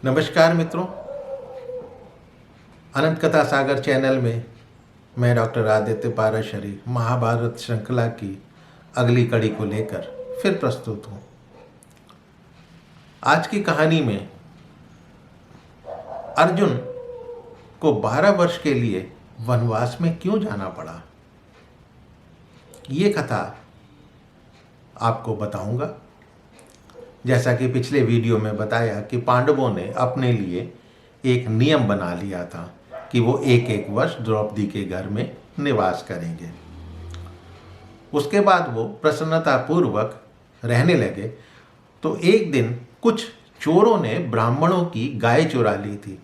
नमस्कार मित्रों, अनंत कथा सागर चैनल में मैं डॉक्टर आदित्य पाराशरी महाभारत श्रृंखला की अगली कड़ी को लेकर फिर प्रस्तुत हूँ। आज की कहानी में अर्जुन को 12 वर्ष के लिए वनवास में क्यों जाना पड़ा, ये कथा आपको बताऊंगा। जैसा कि पिछले वीडियो में बताया कि पांडवों ने अपने लिए एक नियम बना लिया था कि वो एक एक वर्ष द्रौपदी के घर में निवास करेंगे। उसके बाद वो प्रसन्नतापूर्वक रहने लगे। तो एक दिन कुछ चोरों ने ब्राह्मणों की गाय चुरा ली थी।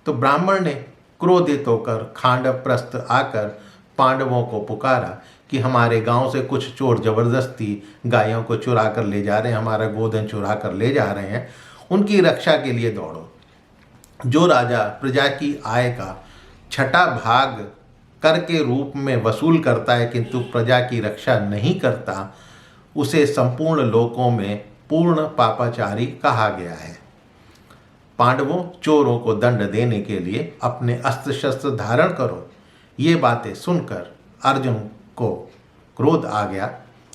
तो ब्राह्मण ने क्रोधित होकर खांडवप्रस्थ आकर पांडवों को पुकारा कि हमारे गांव से कुछ चोर जबरदस्ती गायों को चुरा कर ले जा रहे हैं, हमारा गोधन चुरा कर ले जा रहे हैं, उनकी रक्षा के लिए दौड़ो। जो राजा प्रजा की आय का छठा भाग कर के रूप में वसूल करता है किंतु प्रजा की रक्षा नहीं करता, उसे संपूर्ण लोकों में पूर्ण पापाचारी कहा गया है। पांडवों चोरों को दंड देने के लिए अपने अस्त्र शस्त्र धारण करो। ये बातें सुनकर अर्जुन को क्रोध आ गया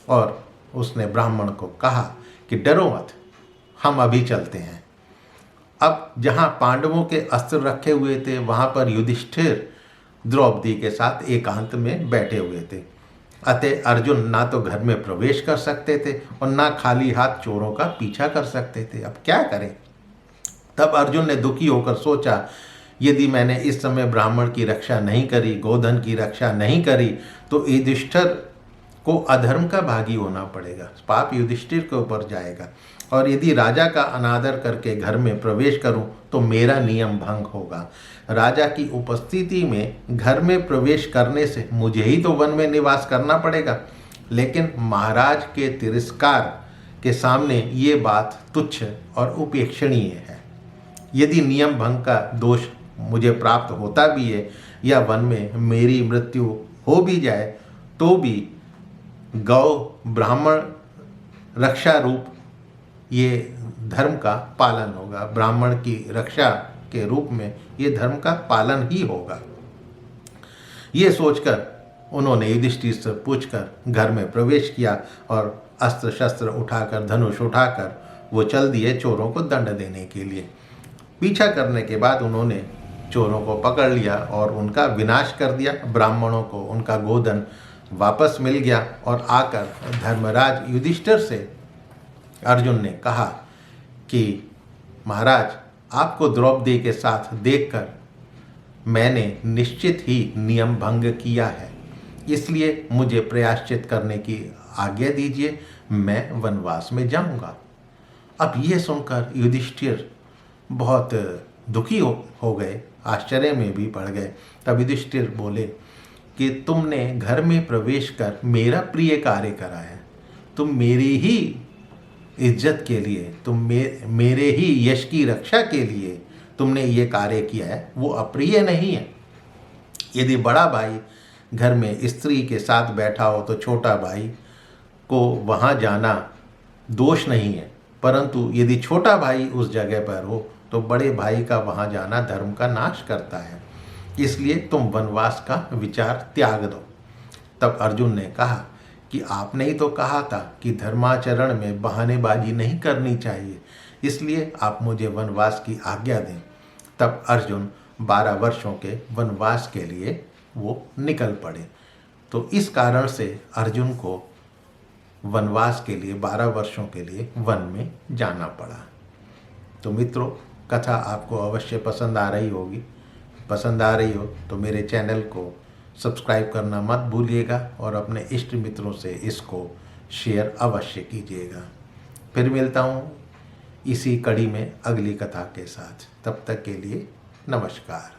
और उसने ब्राह्मण को कहा कि डरो मत, हम अभी चलते हैं। अब जहाँ पांडवों के अस्त्र रखे हुए थे वहाँ पर युधिष्ठिर द्रौपदी के साथ एकांत में बैठे हुए थे। अतः अर्जुन ना तो घर में प्रवेश कर सकते थे और ना खाली हाथ चोरों का पीछा कर सकते थे। अब क्या करें? तब अर्जुन ने दुखी होकर सोचा, यदि मैंने इस समय ब्राह्मण की रक्षा नहीं करी, गोधन की रक्षा नहीं करी, तो युधिष्ठिर को अधर्म का भागी होना पड़ेगा, पाप युधिष्ठिर के ऊपर जाएगा। और यदि राजा का अनादर करके घर में प्रवेश करूं तो मेरा नियम भंग होगा। राजा की उपस्थिति में घर में प्रवेश करने से मुझे ही तो वन में निवास करना पड़ेगा, लेकिन महाराज के तिरस्कार के सामने ये बात तुच्छ और उपेक्षणीय है। यदि नियम भंग का दोष मुझे प्राप्त होता भी है या वन में मेरी मृत्यु हो भी जाए तो भी गौ ब्राह्मण रक्षा रूप ये धर्म का पालन होगा। ब्राह्मण की रक्षा के रूप में ये धर्म का पालन ही होगा। ये सोचकर उन्होंने युधिष्ठिर से पूछकर घर में प्रवेश किया और अस्त्र शस्त्र उठाकर, धनुष उठाकर वो चल दिए चोरों को दंड देने के लिए। पीछा करने के बाद उन्होंने चोरों को पकड़ लिया और उनका विनाश कर दिया। ब्राह्मणों को उनका गोधन वापस मिल गया और आकर धर्मराज युधिष्ठिर से अर्जुन ने कहा कि महाराज, आपको द्रौपदी के साथ देखकर मैंने निश्चित ही नियम भंग किया है, इसलिए मुझे प्रायश्चित करने की आज्ञा दीजिए, मैं वनवास में जाऊंगा। अब ये सुनकर युधिष्ठिर बहुत दुखी हो गए, आश्चर्य में भी पड़ गए। तब युधिष्ठिर बोले कि तुमने घर में प्रवेश कर मेरा प्रिय कार्य करा है, तुम मेरी ही इज्जत के लिए, तुम मेरे ही यश की रक्षा के लिए तुमने ये कार्य किया है, वो अप्रिय नहीं है। यदि बड़ा भाई घर में स्त्री के साथ बैठा हो तो छोटा भाई को वहाँ जाना दोष नहीं है, परंतु यदि छोटा भाई उस जगह पर हो तो बड़े भाई का वहाँ जाना धर्म का नाश करता है, इसलिए तुम वनवास का विचार त्याग दो। तब अर्जुन ने कहा कि आपने ही तो कहा था कि धर्माचरण में बहानेबाजी नहीं करनी चाहिए, इसलिए आप मुझे वनवास की आज्ञा दें। तब अर्जुन 12 वर्षों के वनवास के लिए वो निकल पड़े। तो इस कारण से अर्जुन को वनवास के लिए 12 वर्षों के लिए वन में जाना पड़ा। तो मित्रों, कथा आपको अवश्य पसंद आ रही होगी। पसंद आ रही हो तो मेरे चैनल को सब्सक्राइब करना मत भूलिएगा और अपने इष्ट मित्रों से इसको शेयर अवश्य कीजिएगा। फिर मिलता हूँ इसी कड़ी में अगली कथा के साथ। तब तक के लिए नमस्कार।